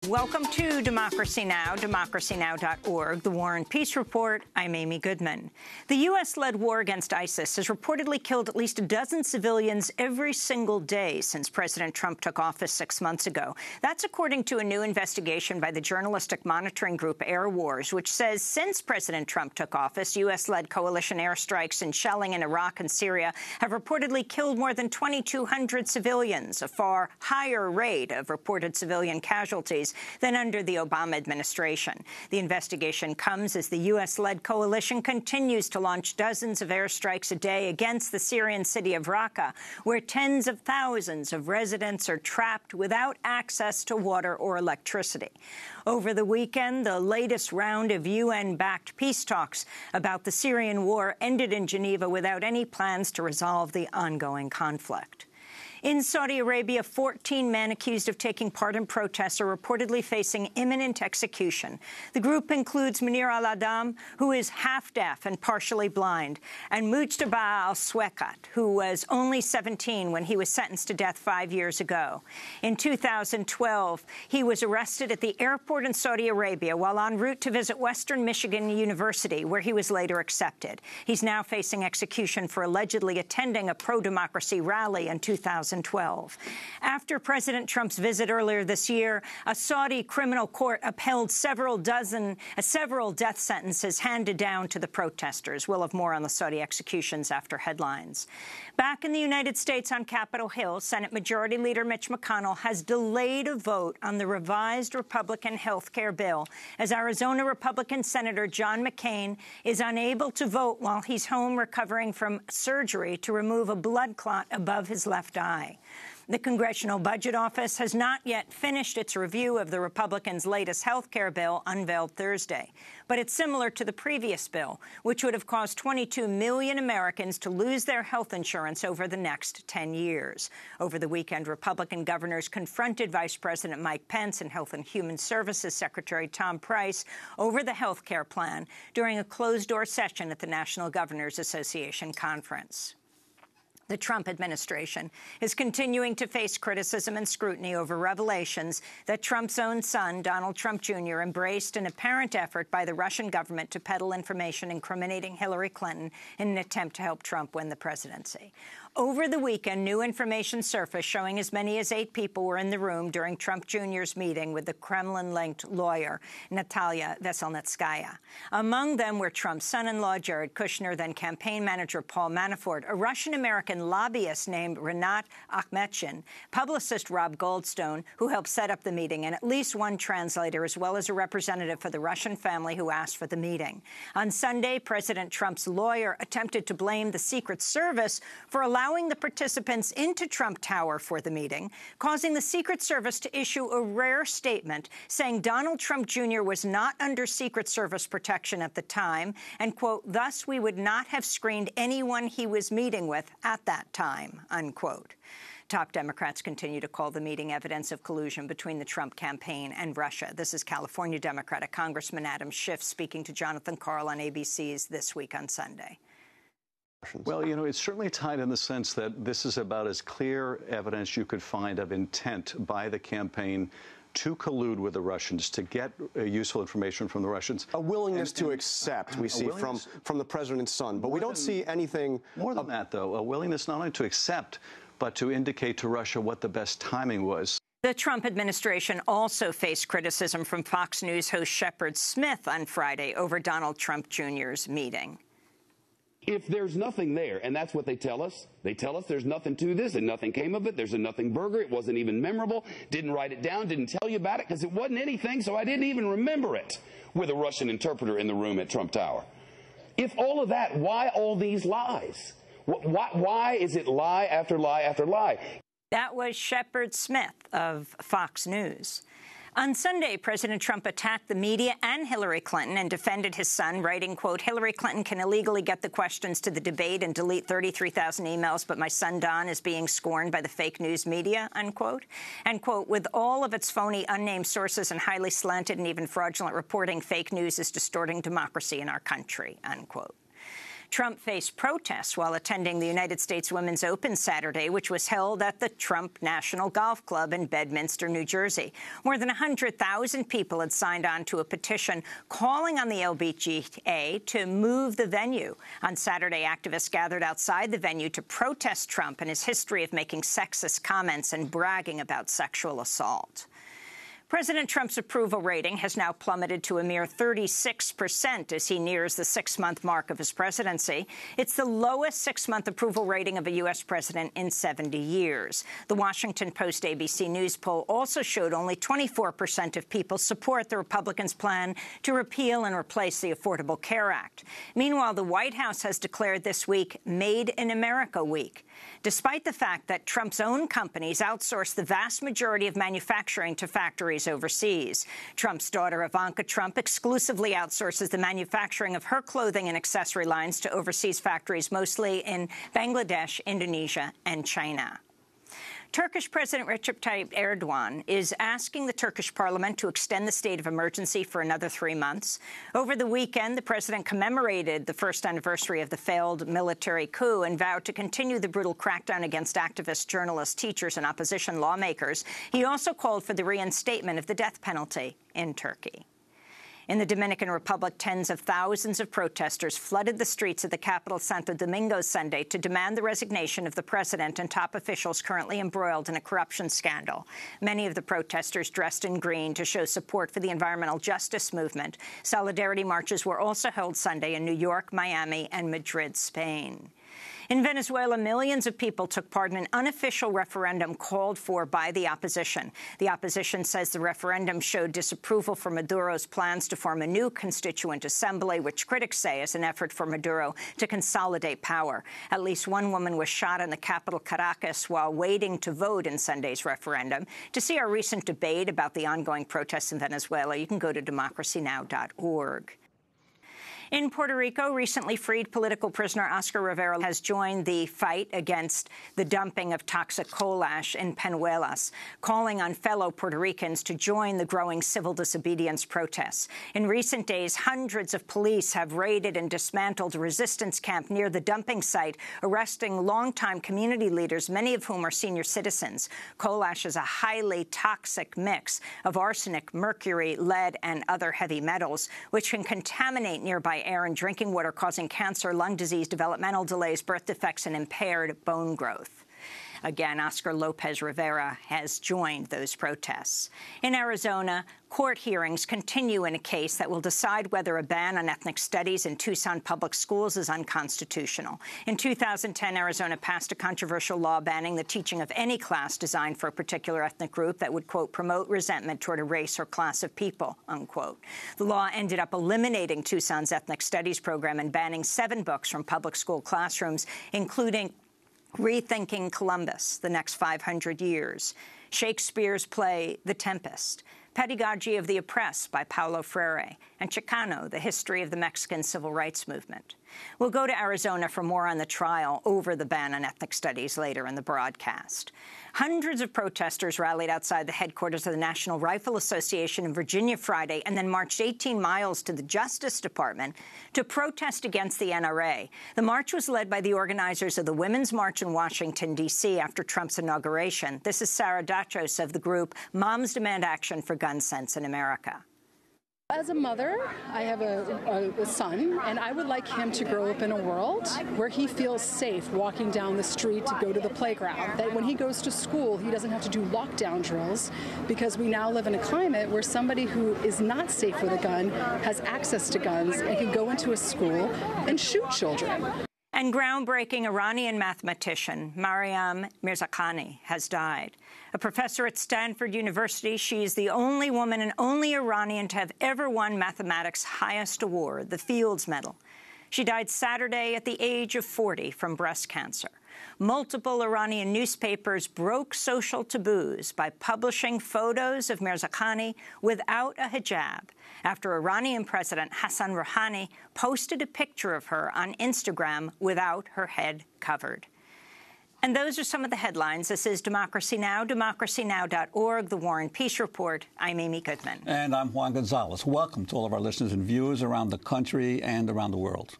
Welcome to Democracy Now!, democracynow.org, the War and Peace Report. I'm Amy Goodman. The U.S.-led war against ISIS has reportedly killed at least a dozen civilians every single day since President Trump took office 6 months ago. That's according to a new investigation by the journalistic monitoring group Air Wars, which says since President Trump took office, U.S.-led coalition airstrikes and shelling in Iraq and Syria have reportedly killed more than 2,200 civilians, a far higher rate of reported civilian casualties than under the Obama administration. The investigation comes as the U.S.-led coalition continues to launch dozens of airstrikes a day against the Syrian city of Raqqa, where tens of thousands of residents are trapped without access to water or electricity. Over the weekend, the latest round of UN-backed peace talks about the Syrian war ended in Geneva without any plans to resolve the ongoing conflict. In Saudi Arabia, 14 men accused of taking part in protests are reportedly facing imminent execution. The group includes Munir al-Adam, who is half-deaf and partially blind, and Mujtaba al-Swekat, who was only 17 when he was sentenced to death 5 years ago. In 2012, he was arrested at the airport in Saudi Arabia while en route to visit Western Michigan University, where he was later accepted. He's now facing execution for allegedly attending a pro-democracy rally in 2012. After President Trump's visit earlier this year, a Saudi criminal court upheld several death sentences handed down to the protesters. We'll have more on the Saudi executions after headlines. Back in the United States on Capitol Hill, Senate Majority Leader Mitch McConnell has delayed a vote on the revised Republican health care bill as Arizona Republican Senator John McCain is unable to vote while he's home recovering from surgery to remove a blood clot above his left eye. The Congressional Budget Office has not yet finished its review of the Republicans' latest health care bill unveiled Thursday. But it's similar to the previous bill, which would have caused 22 million Americans to lose their health insurance over the next 10 years. Over the weekend, Republican governors confronted Vice President Mike Pence and Health and Human Services Secretary Tom Price over the health care plan during a closed-door session at the National Governors Association conference. The Trump administration is continuing to face criticism and scrutiny over revelations that Trump's own son, Donald Trump Jr., embraced an apparent effort by the Russian government to peddle information incriminating Hillary Clinton in an attempt to help Trump win the presidency. Over the weekend, new information surfaced showing as many as 8 people were in the room during Trump Jr.'s meeting with the Kremlin-linked lawyer Natalia Veselnitskaya. Among them were Trump's son-in-law, Jared Kushner, then campaign manager Paul Manafort, a Russian-American lobbyist named Renat Akhmetshin, publicist Rob Goldstone, who helped set up the meeting, and at least one translator, as well as a representative for the Russian family who asked for the meeting. On Sunday, President Trump's lawyer attempted to blame the Secret Service for allowing the participants into Trump Tower for the meeting, causing the Secret Service to issue a rare statement saying Donald Trump Jr. was not under Secret Service protection at the time, and, quote, thus we would not have screened anyone he was meeting with at that time, unquote. Top Democrats continue to call the meeting evidence of collusion between the Trump campaign and Russia. This is California Democratic Congressman Adam Schiff speaking to Jonathan Karl on ABC's This Week on Sunday. Well, you know, it's certainly tied in the sense that this is about as clear evidence you could find of intent by the campaign to collude with the Russians, to get useful information from the Russians. A willingness to accept, we see from the president's son. But we don't see anything more than that, though. A willingness not only to accept, but to indicate to Russia what the best timing was. The Trump administration also faced criticism from Fox News host Shepard Smith on Friday over Donald Trump Jr.'s meeting. If there's nothing there, and that's what they tell us there's nothing to this and nothing came of it, there's a nothing burger, it wasn't even memorable, didn't write it down, didn't tell you about it because it wasn't anything, so I didn't even remember it, with a Russian interpreter in the room at Trump Tower. If all of that, why all these lies? Why is it lie after lie after lie? That was Shepard Smith of Fox News. On Sunday, President Trump attacked the media and Hillary Clinton and defended his son, writing, quote, Hillary Clinton can illegally get the questions to the debate and delete 33,000 emails, but my son Don is being scorned by the fake news media, unquote. And, quote, with all of its phony, unnamed sources and highly slanted and even fraudulent reporting, fake news is distorting democracy in our country, unquote. Trump faced protests while attending the United States Women's Open Saturday, which was held at the Trump National Golf Club in Bedminster, New Jersey. More than 100,000 people had signed on to a petition calling on the LBGA to move the venue. On Saturday, activists gathered outside the venue to protest Trump and his history of making sexist comments and bragging about sexual assault. President Trump's approval rating has now plummeted to a mere 36% as he nears the 6-month mark of his presidency. It's the lowest 6-month approval rating of a U.S. president in 70 years. The Washington Post ABC News poll also showed only 24% of people support the Republicans' plan to repeal and replace the Affordable Care Act. Meanwhile, the White House has declared this week Made in America Week, despite the fact that Trump's own companies outsource the vast majority of manufacturing to factories overseas. Trump's daughter, Ivanka Trump, exclusively outsources the manufacturing of her clothing and accessory lines to overseas factories, mostly in Bangladesh, Indonesia, and China. Turkish President Recep Tayyip Erdogan is asking the Turkish parliament to extend the state of emergency for another 3 months. Over the weekend, the president commemorated the first anniversary of the failed military coup and vowed to continue the brutal crackdown against activists, journalists, teachers, and opposition lawmakers. He also called for the reinstatement of the death penalty in Turkey. In the Dominican Republic, tens of thousands of protesters flooded the streets of the capital, Santo Domingo, Sunday to demand the resignation of the president and top officials currently embroiled in a corruption scandal. Many of the protesters dressed in green to show support for the environmental justice movement. Solidarity marches were also held Sunday in New York, Miami, and Madrid, Spain. In Venezuela, millions of people took part in an unofficial referendum called for by the opposition. The opposition says the referendum showed disapproval for Maduro's plans to form a new constituent assembly, which critics say is an effort for Maduro to consolidate power. At least one woman was shot in the capital, Caracas, while waiting to vote in Sunday's referendum. To see our recent debate about the ongoing protests in Venezuela, you can go to democracynow.org. In Puerto Rico, recently freed political prisoner Oscar Rivera has joined the fight against the dumping of toxic coal ash in Peñuelas, calling on fellow Puerto Ricans to join the growing civil disobedience protests. In recent days, hundreds of police have raided and dismantled a resistance camp near the dumping site, arresting longtime community leaders, many of whom are senior citizens. Coal ash is a highly toxic mix of arsenic, mercury, lead, and other heavy metals, which can contaminate nearby air and drinking water, causing cancer, lung disease, developmental delays, birth defects, and impaired bone growth. Again, Oscar Lopez Rivera has joined those protests. In Arizona, court hearings continue in a case that will decide whether a ban on ethnic studies in Tucson public schools is unconstitutional. In 2010, Arizona passed a controversial law banning the teaching of any class designed for a particular ethnic group that would, quote, promote resentment toward a race or class of people, unquote. The law ended up eliminating Tucson's ethnic studies program and banning 7 books from public school classrooms, including Rethinking Columbus, The Next 500 Years, Shakespeare's play The Tempest, Pedagogy of the Oppressed by Paulo Freire, and Chicano, The History of the Mexican Civil Rights Movement. We'll go to Arizona for more on the trial over the ban on ethnic studies later in the broadcast. Hundreds of protesters rallied outside the headquarters of the National Rifle Association in Virginia Friday and then marched 18 miles to the Justice Department to protest against the NRA. The march was led by the organizers of the Women's March in Washington, D.C. after Trump's inauguration. This is Sarah Dachos of the group Moms Demand Action for Gun Sense in America. As a mother, I have a son, and I would like him to grow up in a world where he feels safe walking down the street to go to the playground, that when he goes to school, he doesn't have to do lockdown drills, because we now live in a climate where somebody who is not safe with a gun has access to guns and can go into a school and shoot children. And groundbreaking Iranian mathematician Mariam Mirza has died. A professor at Stanford University, she is the only woman and only Iranian to have ever won mathematics' highest award, the Fields Medal. She died Saturday at the age of 40 from breast cancer. Multiple Iranian newspapers broke social taboos by publishing photos of Mirzakhani without a hijab after Iranian President Hassan Rouhani posted a picture of her on Instagram without her head covered. And those are some of the headlines. This is Democracy Now!, democracynow.org, The War and Peace Report. I'm Amy Goodman. And I'm Juan Gonzalez. Welcome to all of our listeners and viewers around the country and around the world.